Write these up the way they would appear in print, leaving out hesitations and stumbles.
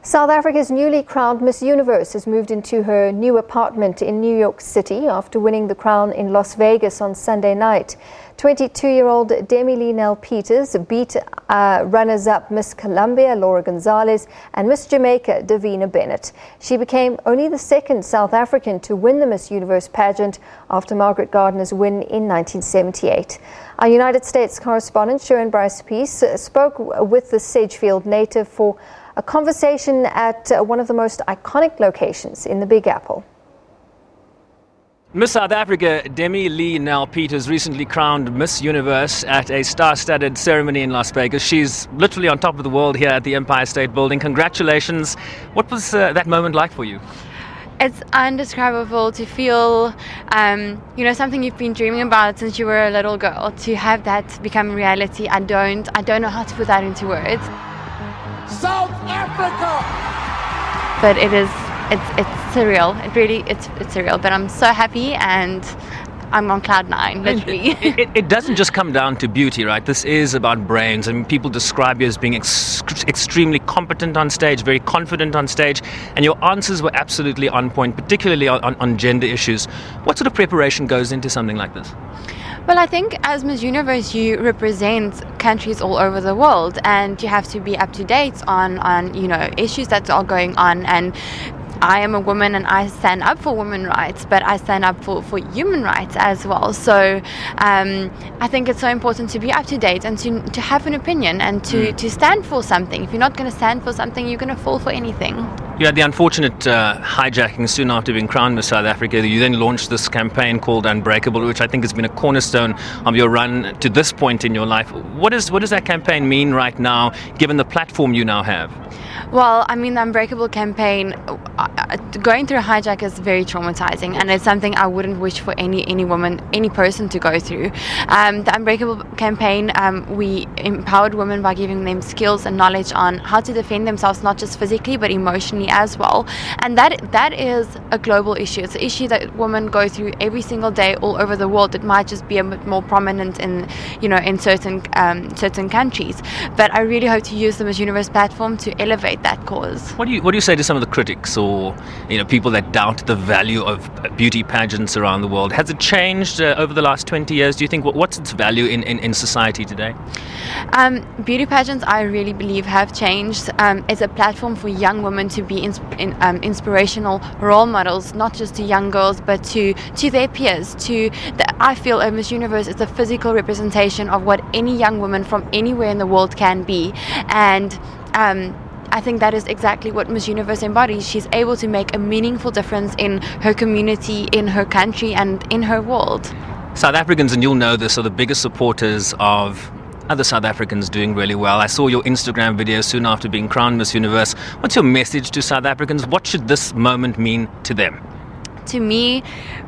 South Africa's newly crowned Miss Universe has moved into her new apartment in New York City after winning the crown in Las Vegas on Sunday night. 22-year-old Demi-Leigh Nel-Peters beat runners-up Miss Colombia, Gonzalez, and Miss Jamaica, Davina, Bennett. She became only the second South African to win the Miss Universe Pageant after Margaret Gardiner's win in 1978. Our United States correspondent, Sherwin Bryce-Pease, spoke with the Sedgefield native for a conversation at one of the most iconic locations in the Big Apple. Miss South Africa Demi-Leigh Nel-Peters recently crowned Miss Universe at a star-studded ceremony in Las Vegas. She's literally on top of the world here at the Empire State Building. Congratulations. What was that moment like for you? It's indescribable to feel, something you've been dreaming about since you were a little girl. To have that become reality, I don't know how to put that into words. South Africa! But it's surreal. It's surreal. But I'm so happy and I'm on cloud nine, literally. It doesn't just come down to beauty, right? This is about brains. I mean, people describe you as being extremely competent on stage, very confident on stage, and your answers were absolutely on point, particularly on gender issues. What sort of preparation goes into something like this? Well, I think as Miss Universe, you represent countries all over the world, and you have to be up to date on issues that are going on. And I am a woman and I stand up for women's rights, but I stand up for human rights as well. So I think it's so important to be up to date and to have an opinion and to stand for something. If you're not going to stand for something, you're going to fall for anything. You had the unfortunate hijacking soon after being crowned Miss South Africa. You then launched this campaign called Unbreakable, which I think has been a cornerstone of your run to this point in your life. What does that campaign mean right now, given the platform you now have? Well, I mean, the Unbreakable campaign, going through a hijack is very traumatizing, and it's something I wouldn't wish for any woman, any person to go through. The Unbreakable campaign, we empowered women by giving them skills and knowledge on how to defend themselves, not just physically, but emotionally as well. And that is a global issue. It's an issue that women go through every single day all over the world. It might just be a bit more prominent in certain countries. But I really hope to use the Miss Universe platform to elevate that cause. What do you say to some of the critics or people that doubt the value of beauty pageants around the world? Has it changed over the last 20 years? Do you think what's its value in society today? Beauty pageants, I really believe, have changed. It's a platform for young women to be inspirational role models, not just to young girls, but to their peers. I feel a Miss Universe is a physical representation of what any young woman from anywhere in the world can be, and I think that is exactly what Miss Universe embodies. She's able to make a meaningful difference in her community, in her country, and in her world. South Africans, and you'll know this, are the biggest supporters of other South Africans doing really well. I saw your Instagram video soon after being crowned Miss Universe. What's your message to South Africans? What should this moment mean to them? To me,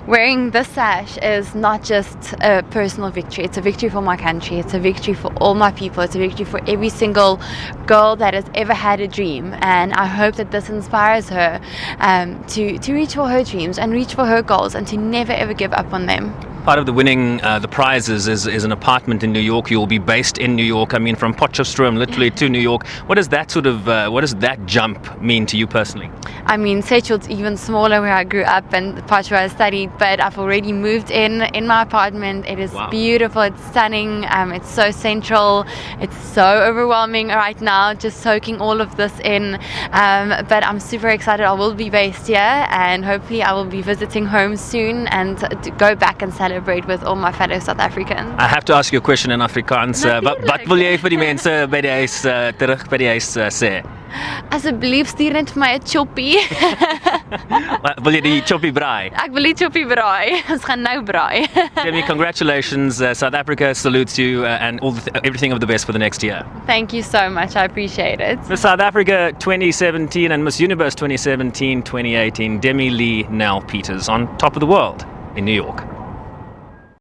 wearing this sash is not just a personal victory. It's a victory for my country. It's a victory for all my people. It's a victory for every single girl that has ever had a dream. And I hope that this inspires her to reach for her dreams and reach for her goals and to never ever give up on them. Part of the winning the prizes is an apartment in New York. You'll be based in New York. I mean, from Potchefstroom literally to New York. What does that jump mean to you personally? I mean, Sedgefield's even smaller where I grew up and the part where I studied, but I've already moved in my apartment. It is beautiful. It's stunning. It's so central. It's so overwhelming right now, just soaking all of this in. But I'm super excited. I will be based here, and hopefully I will be visiting home soon and to go back and celebrate with all my fellow South Africans. I have to ask you a question in Afrikaans. Wat wil jy vir die mense by die huis terug by die huis sê? Asseblief stuur net vir my 'n choppie. Wil jy die choppie braai? Ek wil die choppie braai. Ons gaan nou braai. Demi, congratulations. South Africa salutes you and everything of the best for the next year. Thank you so much. I appreciate it. Miss South Africa 2017 and Miss Universe 2017-2018, Demi-Leigh Nel-Peters on top of the world in New York.